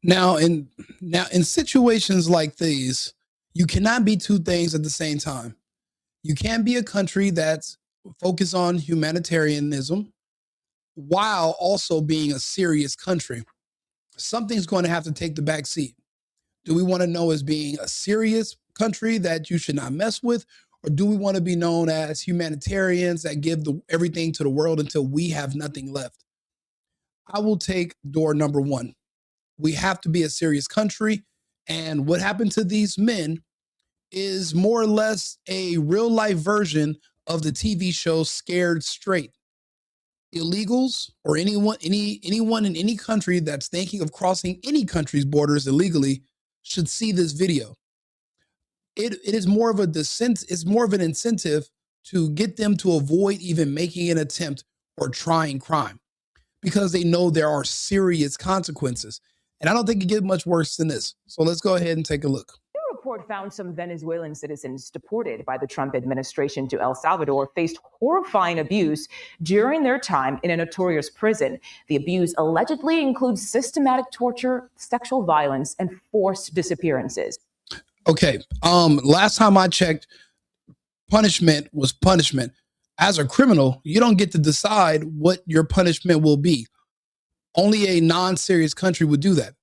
Now, in situations like these, you cannot be two things at the same time. You can't be a country that's focused on humanitarianism while also being a serious country. Something's going to have to take the back seat. Do we want to know as being a serious country that you should not mess with? Or do we want to be known as humanitarians that give everything to the world until we have nothing left? I will take door number one. We have to be a serious country. And what happened to these men is more or less a real life version of the TV show Scared Straight. Illegals or anyone in any country that's thinking of crossing any country's borders illegally should see this video. It is more of a it's more of an incentive to get them to avoid even making an attempt or trying crime because they know there are serious consequences. And I don't think it gets much worse than this. So let's go ahead and take a look. The report found some Venezuelan citizens deported by the Trump administration to El Salvador faced horrifying abuse during their time in a notorious prison. The abuse allegedly includes systematic torture, sexual violence, and forced disappearances. Okay. Last time I checked, punishment was punishment. As a criminal, you don't get to decide what your punishment will be. Only a non-serious country would do that.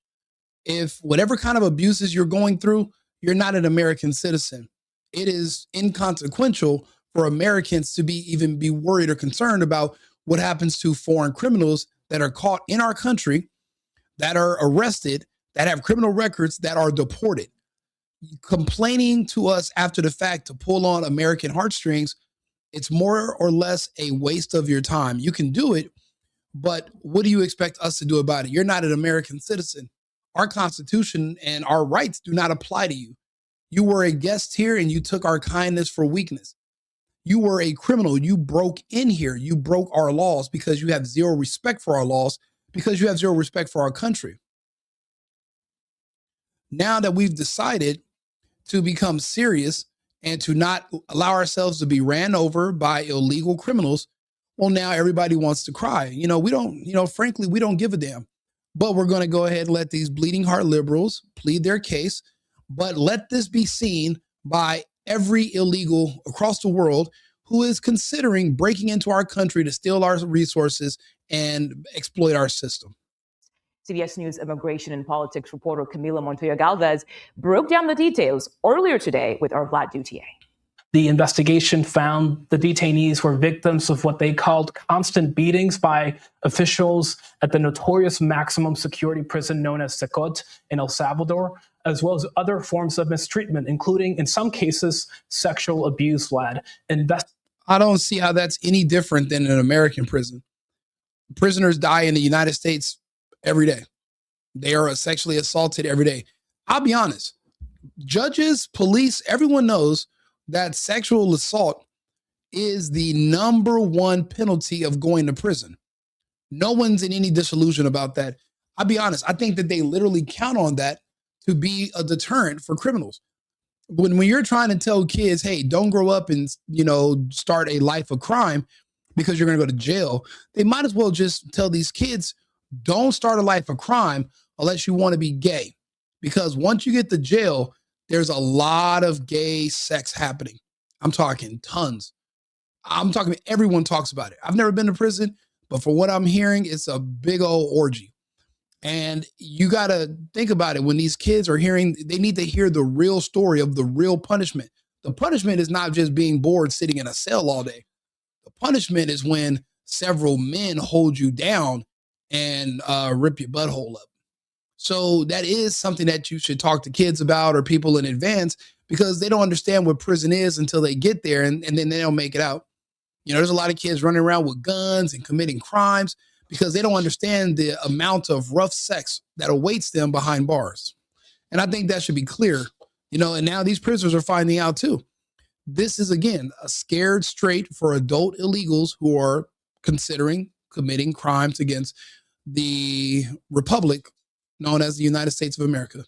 If whatever kind of abuses you're going through, you're not an American citizen. It is inconsequential for Americans to even be worried or concerned about what happens to foreign criminals that are caught in our country, that are arrested, that have criminal records, that are deported. Complaining to us after the fact to pull on American heartstrings, it's more or less a waste of your time. You can do it, but what do you expect us to do about it? You're not an American citizen. Our Constitution and our rights do not apply to you. You were a guest here and you took our kindness for weakness. You were a criminal. You broke in here. You broke our laws because you have zero respect for our laws, because you have zero respect for our country. Now that we've decided to become serious and to not allow ourselves to be ran over by illegal criminals, well, now everybody wants to cry. Frankly, we don't give a damn. But we're going to go ahead and let these bleeding heart liberals plead their case. But let this be seen by every illegal across the world who is considering breaking into our country to steal our resources and exploit our system. CBS News immigration and politics reporter Camila Montoya Galvez broke down the details earlier today with our Vlad Dutier. The investigation found the detainees were victims of what they called constant beatings by officials at the notorious maximum security prison known as CECOT in El Salvador, as well as other forms of mistreatment, including, in some cases, sexual abuse, Vlad. I don't see how that's any different than an American prison. Prisoners die in the United States every day. They are sexually assaulted every day. I'll be honest. Judges, police, everyone knows that sexual assault is the number one penalty of going to prison. No one's in any disillusion about that. I'll be honest. I think that they literally count on that to be a deterrent for criminals. When you're trying to tell kids, hey, don't grow up and, start a life of crime because you're going to go to jail, they might as well just tell these kids, don't start a life of crime unless you want to be gay. Because once you get to jail, there's a lot of gay sex happening. I'm talking tons. I'm talking, everyone talks about it. I've never been to prison, but for what I'm hearing, it's a big old orgy. And you got to think about it. When these kids are hearing, they need to hear the real story of the real punishment. The punishment is not just being bored sitting in a cell all day. The punishment is when several men hold you down and rip your butthole up. So that is something that you should talk to kids about or people in advance, because they don't understand what prison is until they get there, and then they don't make it out. There's a lot of kids running around with guns and committing crimes because they don't understand the amount of rough sex that awaits them behind bars. And I think that should be clear, and now these prisoners are finding out too. This is, again, a scared straight for adult illegals who are considering committing crimes against the republic known as the United States of America.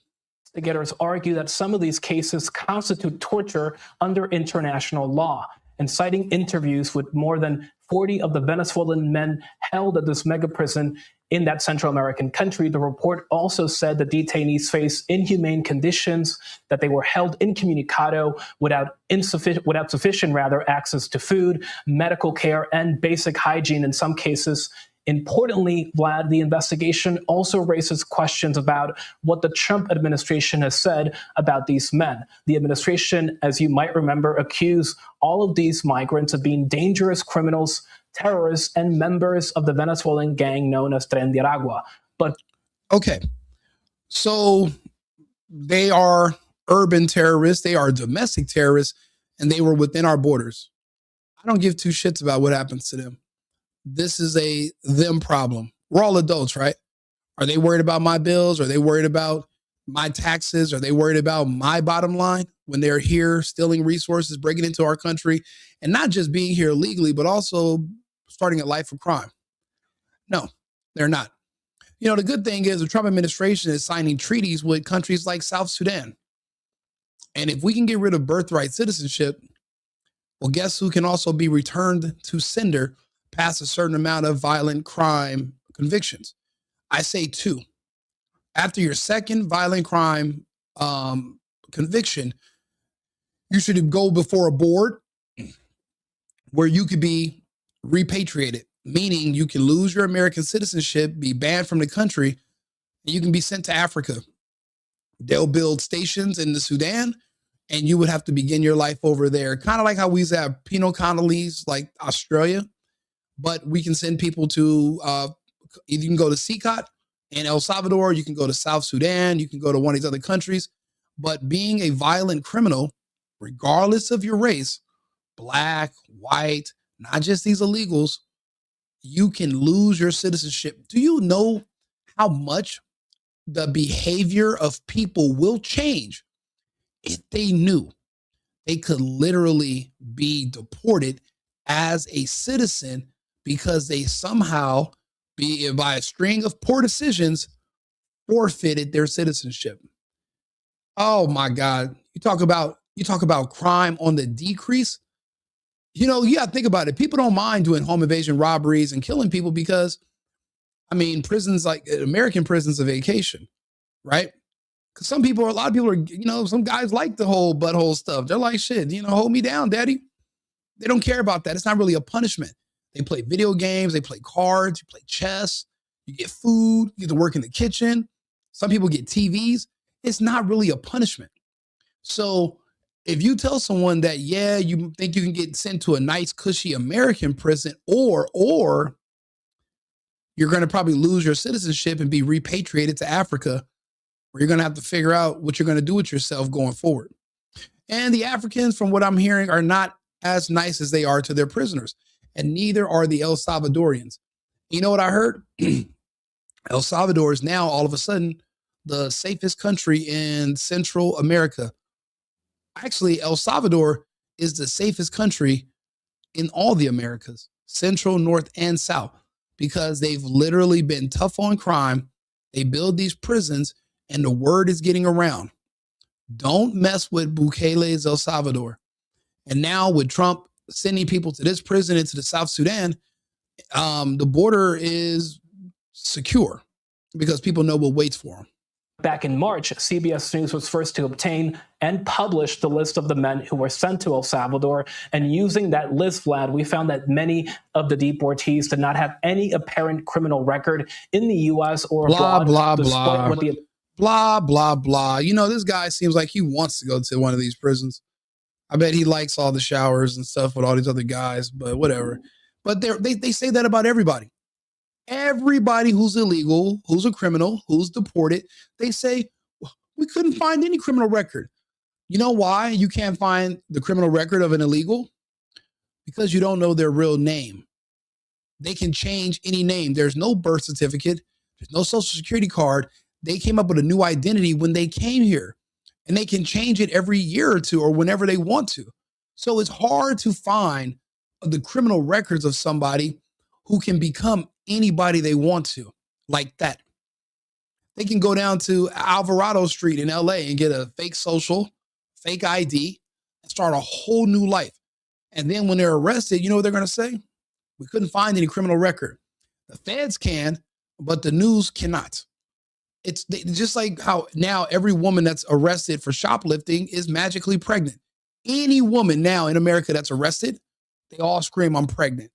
Investigators argue that some of these cases constitute torture under international law, and citing interviews with more than 40 of the Venezuelan men held at this mega prison, in that Central American country. The report also said the detainees face inhumane conditions, that they were held incommunicado without sufficient access to food, medical care, and basic hygiene in some cases. Importantly, Vlad, the investigation also raises questions about what the Trump administration has said about these men. The administration, as you might remember, accused all of these migrants of being dangerous criminals, terrorists, and members of the Venezuelan gang known as Tren de Aragua. But okay, so they are urban terrorists, they are domestic terrorists, and they were within our borders. I don't give two shits about what happens to them. This is a them problem. We're all adults, right? Are they worried about my bills? Are they worried about my taxes? Are they worried about my bottom line when they're here stealing resources, breaking into our country, and not just being here illegally, but also starting a life of crime? No, they're not. You know, the good thing is the Trump administration is signing treaties with countries like South Sudan. And if we can get rid of birthright citizenship, well, guess who can also be returned to sender past a certain amount of violent crime convictions? I say two. After your second violent crime conviction, you should go before a board where you could be repatriated, meaning you can lose your American citizenship, be banned from the country, and you can be sent to Africa. They'll build stations in the Sudan, and you would have to begin your life over there. Kind of like how we used to have penal colonies like Australia, but we can send people to, you can go to CECOT in El Salvador, you can go to South Sudan, you can go to one of these other countries. But being a violent criminal, regardless of your race, black, white, not just these illegals, you can lose your citizenship. Do you know how much the behavior of people will change if they knew they could literally be deported as a citizen because they somehow, by a string of poor decisions, forfeited their citizenship? Oh my God. You talk about crime on the decrease. You know, you gotta think about it. People don't mind doing home invasion robberies and killing people because, I mean, prisons, like American prisons, a vacation, right? Because a lot of people are, you know, some guys like the whole butthole stuff. They're like, shit, you know, hold me down, daddy. They don't care about that. It's not really a punishment. They play video games, they play cards, you play chess, you get food, you get to work in the kitchen. Some people get TVs. It's not really a punishment. So if you tell someone that, yeah, you think you can get sent to a nice, cushy American prison, or you're going to probably lose your citizenship and be repatriated to Africa, where you're going to have to figure out what you're going to do with yourself going forward. And the Africans, from what I'm hearing, are not as nice as they are to their prisoners. And neither are the El Salvadorians. You know what I heard? El Salvador is now all of a sudden the safest country in Central America. Actually, El Salvador is the safest country in all the Americas, Central, North, and South, because they've literally been tough on crime. They build these prisons, and the word is getting around. Don't mess with Bukele's El Salvador. And now with Trump sending people to this prison into the South Sudan, the border is secure because people know what waits for them. Back in March, CBS News was first to obtain and publish the list of the men who were sent to El Salvador. And using that list, Vlad, we found that many of the deportees did not have any apparent criminal record in the U.S. or abroad. Blah, blah, blah. Blah, blah, blah. You know, this guy seems like he wants to go to one of these prisons. I bet he likes all the showers and stuff with all these other guys, but whatever. But they say that about everybody. Everybody who's illegal, who's a criminal, who's deported, they say, we couldn't find any criminal record. You know why you can't find the criminal record of an illegal? Because you don't know their real name. They can change any name. There's no birth certificate. There's no social security card. They came up with a new identity when they came here, and they can change it every year or two or whenever they want to. So it's hard to find the criminal records of somebody who can become anybody they want to, like that. They can go down to Alvarado Street in LA and get a fake social, fake ID, and start a whole new life. And then when they're arrested, you know what they're going to say? We couldn't find any criminal record. The feds can, but the news cannot. It's just like how now every woman that's arrested for shoplifting is magically pregnant. Any woman now in America that's arrested, they all scream, "I'm pregnant."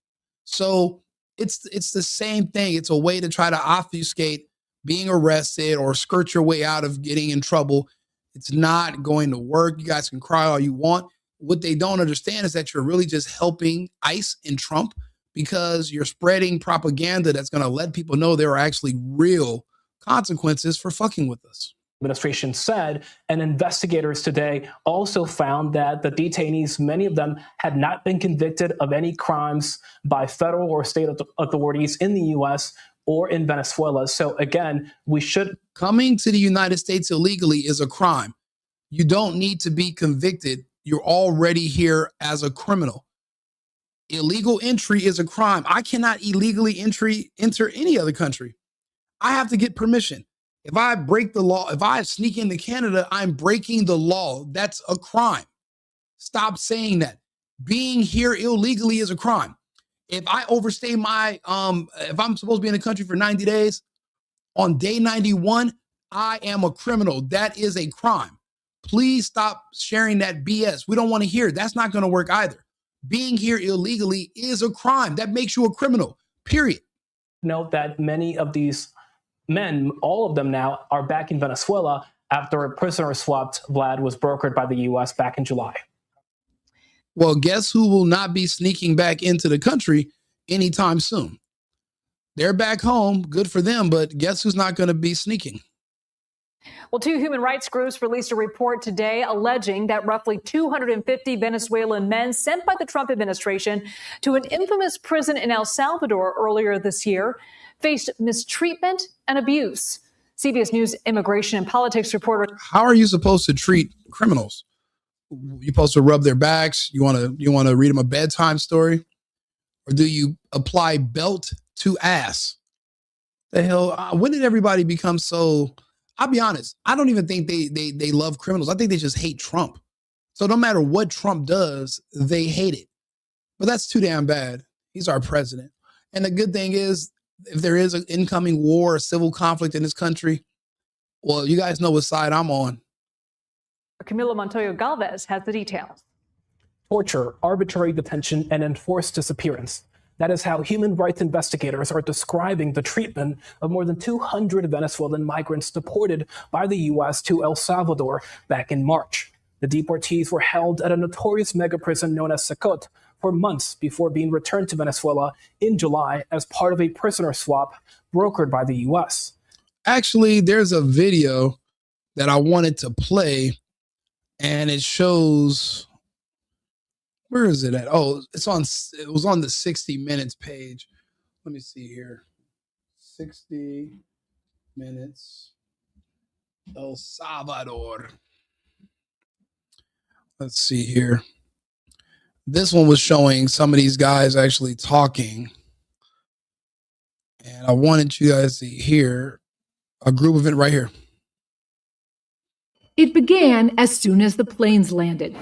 So it's the same thing. It's a way to try to obfuscate being arrested or skirt your way out of getting in trouble. It's not going to work. You guys can cry all you want. What they don't understand is that you're really just helping ICE and Trump because you're spreading propaganda that's going to let people know there are actually real consequences for fucking with us. Administration said, and investigators today also found that the detainees, many of them had not been convicted of any crimes by federal or state authorities in the U.S. or in Venezuela. So again, we should. Coming to the United States illegally is a crime. You don't need to be convicted. You're already here as a criminal. Illegal entry is a crime. I cannot illegally enter any other country. I have to get permission. If I break the law, if I sneak into Canada, I'm breaking the law. That's a crime. Stop saying that. Being here illegally is a crime. If I overstay my, if I'm supposed to be in the country for 90 days, on day 91, I am a criminal. That is a crime. Please stop sharing that BS. We don't want to hear it. That's not going to work either. Being here illegally is a crime. That makes you a criminal, period. Note that many of these men, all of them now, are back in Venezuela after a prisoner swapped, Vlad, was brokered by the U.S. back in July. Well, guess who will not be sneaking back into the country anytime soon? They're back home. Good for them. But guess who's not going to be sneaking? Well, two human rights groups released a report today alleging that roughly 250 Venezuelan men sent by the Trump administration to an infamous prison in El Salvador earlier this year faced mistreatment and abuse. CBS News immigration and politics reporter. How are you supposed to treat criminals? You supposed to rub their backs? You want to read them a bedtime story? Or do you apply belt to ass? The hell, when did everybody become so? I'll be honest. I don't even think they love criminals. I think they just hate Trump. So no matter what Trump does, they hate it. But that's too damn bad. He's our president. And the good thing is, if there is an incoming war or civil conflict in this country, well, you guys know what side I'm on. Camilo Montoyo Galvez has the details. Torture, arbitrary detention, and enforced disappearance. That is how human rights investigators are describing the treatment of more than 200 Venezuelan migrants deported by the U.S. to El Salvador back in March. The deportees were held at a notorious mega prison known as CECOT for months before being returned to Venezuela in July as part of a prisoner swap brokered by the U.S. Actually, there's a video that I wanted to play, and it shows, where is it at? Oh, it was on the 60 Minutes page. Let me see here. 60 Minutes, El Salvador. Let's see here. This one was showing some of these guys actually talking. And I wanted you guys to hear a group of it right here. It began as soon as the planes landed.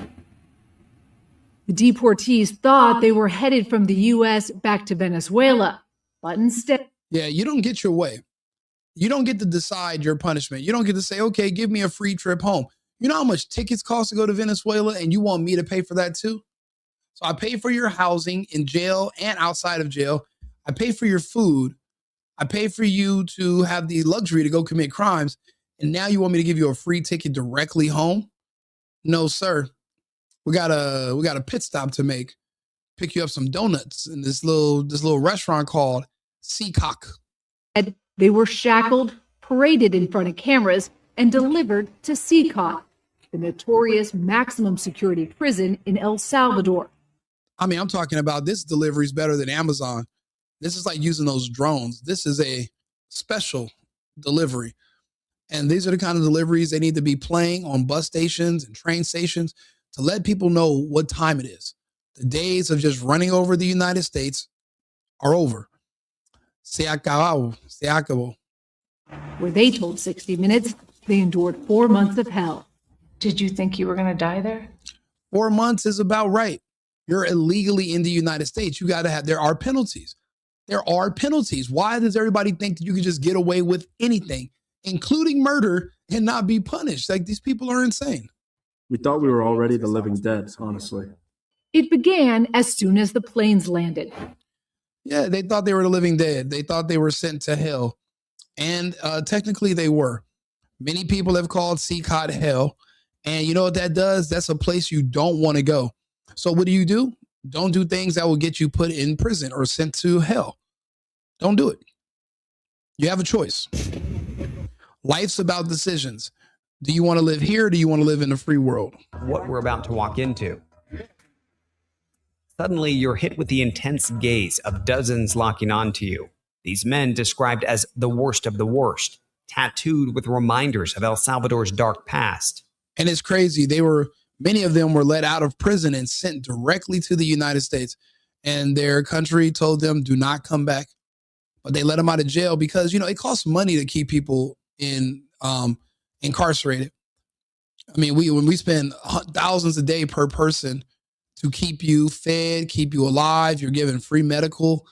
The deportees thought they were headed from the U.S. back to Venezuela, but instead... Yeah, you don't get your way. You don't get to decide your punishment. You don't get to say, okay, give me a free trip home. You know how much tickets cost to go to Venezuela, and you want me to pay for that too? So I pay for your housing in jail and outside of jail. I pay for your food. I pay for you to have the luxury to go commit crimes. And now you want me to give you a free ticket directly home? No, sir. We got a pit stop to make. Pick you up some donuts in this little restaurant called CECOT. They were shackled, paraded in front of cameras, and delivered to CECOT, the notorious maximum security prison in El Salvador. I mean, I'm talking about this delivery is better than Amazon. This is like using those drones. This is a special delivery. And these are the kind of deliveries they need to be playing on bus stations and train stations to let people know what time it is. The days of just running over the United States are over. Se acabó. Se acabó. Where they told 60 Minutes they endured 4 months of hell. Did you think you were going to die there? 4 months is about right. You're illegally in the United States. You got to have, there are penalties. There are penalties. Why does everybody think that you can just get away with anything, including murder, and not be punished? Like, these people are insane. We thought we were already the living dead, honestly. It began as soon as the planes landed. Yeah, they thought they were the living dead. They thought they were sent to hell. And technically they were. Many people have called CECOT hell. And you know what that does? That's a place you don't want to go. So what do? Don't do things that will get you put in prison or sent to hell. Don't do it. You have a choice. Life's about decisions. Do you want to live here? Or do you want to live in a free world? What we're about to walk into. Suddenly, you're hit with the intense gaze of dozens locking onto you. These men described as the worst of the worst, tattooed with reminders of El Salvador's dark past. And it's crazy. Many of them were let out of prison and sent directly to the United States. And their country told them, do not come back. But they let them out of jail because, it costs money to keep people incarcerated. I mean, when we spend thousands a day per person to keep you fed, keep you alive, you're given free medical,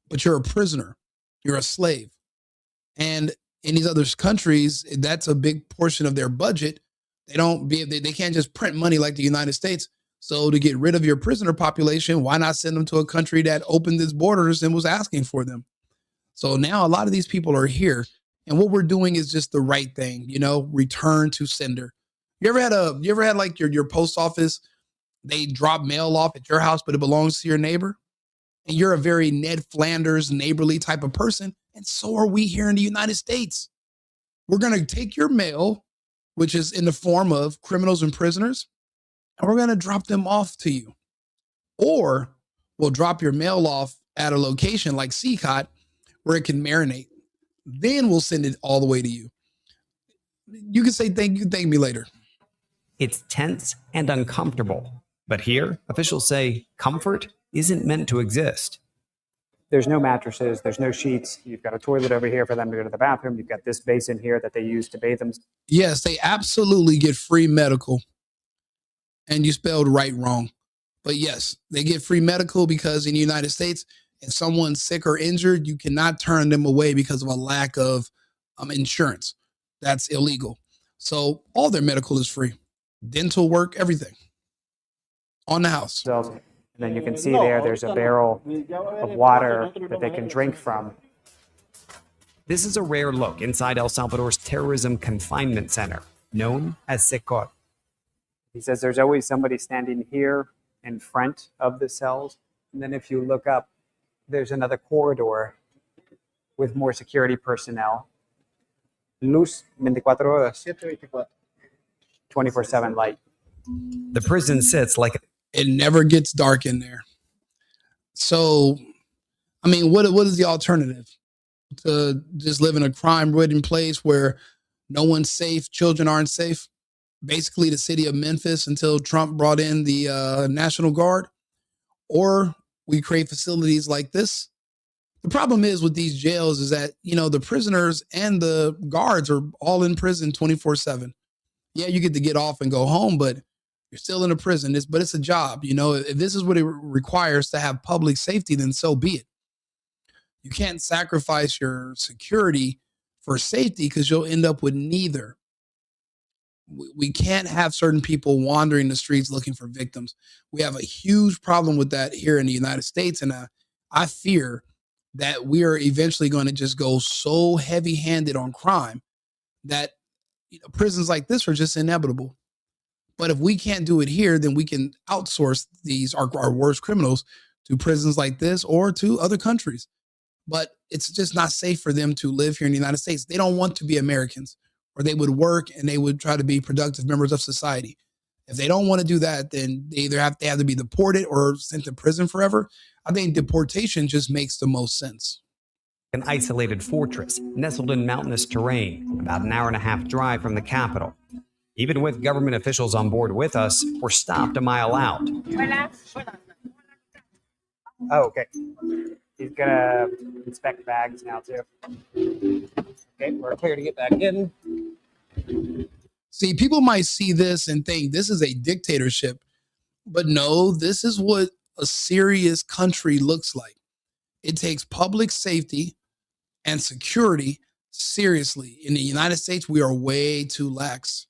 but you're a prisoner. You're a slave. And in these other countries, that's a big portion of their budget. They can't just print money like the United States. So to get rid of your prisoner population, why not send them to a country that opened its borders and was asking for them? So now a lot of these people are here, and what we're doing is just the right thing, return to sender. You ever had like your post office, they drop mail off at your house, but it belongs to your neighbor? And you're a very Ned Flanders neighborly type of person. And so are we here in the United States. We're going to take your mail, which is in the form of criminals and prisoners, and we're going to drop them off to you. Or we'll drop your mail off at a location like CECOT where it can marinate. Then we'll send it all the way to you. You can say thank me later. It's tense and uncomfortable. But here, officials say comfort isn't meant to exist. There's no mattresses, there's no sheets. You've got a toilet over here for them to go to the bathroom. You've got this basin here that they use to bathe them. Yes, they absolutely get free medical. And you spelled right wrong. But yes, they get free medical because in the United States, if someone's sick or injured, you cannot turn them away because of a lack of insurance. That's illegal. So all their medical is free. Dental work, everything. On the house. And then you can see there's a barrel of water that they can drink from. This is a rare look inside El Salvador's terrorism confinement center, known as CECOT. He says there's always somebody standing here in front of the cells. And then if you look up, there's another corridor with more security personnel. Luz 24 horas. 24/7 light. The prison sits like it never gets dark in there. So, I mean, what is the alternative? To just live in a crime-ridden place where no one's safe, children aren't safe? Basically the city of Memphis until Trump brought in the National Guard? Or we create facilities like this? The problem is with these jails is that, the prisoners and the guards are all in prison 24/7. Yeah, you get to get off and go home, but you're still in a prison. But it's a job. If this is what it requires to have public safety, then so be it. You can't sacrifice your security for safety because you'll end up with neither. We can't have certain people wandering the streets looking for victims. We have a huge problem with that here in the United States. And I fear that we are eventually going to just go so heavy-handed on crime that prisons like this are just inevitable. But if we can't do it here, then we can outsource our worst criminals to prisons like this or to other countries. But it's just not safe for them to live here in the United States. They don't want to be Americans, or they would work and they would try to be productive members of society. If they don't want to do that, then they have to be deported or sent to prison forever. I think deportation just makes the most sense. An isolated fortress nestled in mountainous terrain, about an hour-and-a-half drive from the capital. Even with government officials on board with us, we're stopped a mile out. Oh, okay. He's gonna inspect bags now too. Okay, we're clear to get back in. See, people might see this and think this is a dictatorship, but no, this is what a serious country looks like. It takes public safety and security seriously. In the United States, we are way too lax.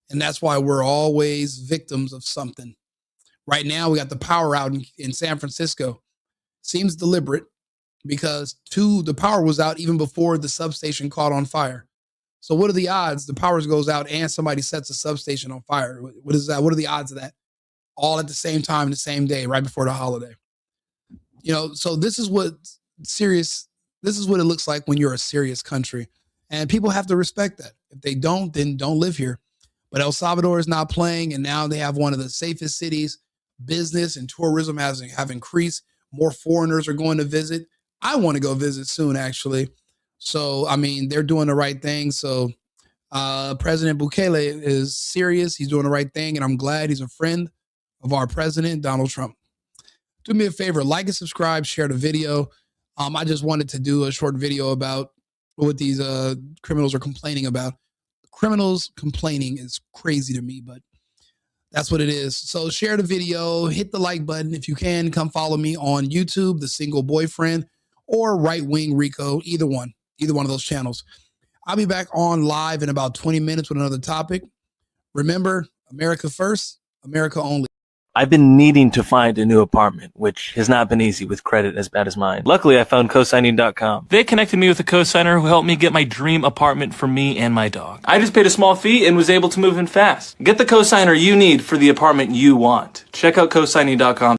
And that's why we're always victims of something. Right now, we got the power out in San Francisco. Seems deliberate because the power was out even before the substation caught on fire. So what are the odds the power goes out and somebody sets a substation on fire? What is that? What are the odds of that? All at the same time, the same day, right before the holiday. So this is what it looks like when you're a serious country. And people have to respect that. If they don't, then don't live here. But El Salvador is not playing, and now they have one of the safest cities. Business and tourism have increased. More foreigners are going to visit. I want to go visit soon, actually. So, I mean, they're doing the right thing. So President Bukele is serious. He's doing the right thing, and I'm glad he's a friend of our president, Donald Trump. Do me a favor, like and subscribe, share the video. I just wanted to do a short video about what these criminals are complaining about. Criminals complaining is crazy to me, but that's what it is. So share the video, hit the like button. If you can, come follow me on YouTube, The Single Boyfriend, or Right Wing Rico, either one of those channels. I'll be back on live in about 20 minutes with another topic. Remember, America first, America only. I've been needing to find a new apartment, which has not been easy with credit as bad as mine. Luckily, I found cosigning.com. They connected me with a cosigner who helped me get my dream apartment for me and my dog. I just paid a small fee and was able to move in fast. Get the cosigner you need for the apartment you want. Check out cosigning.com.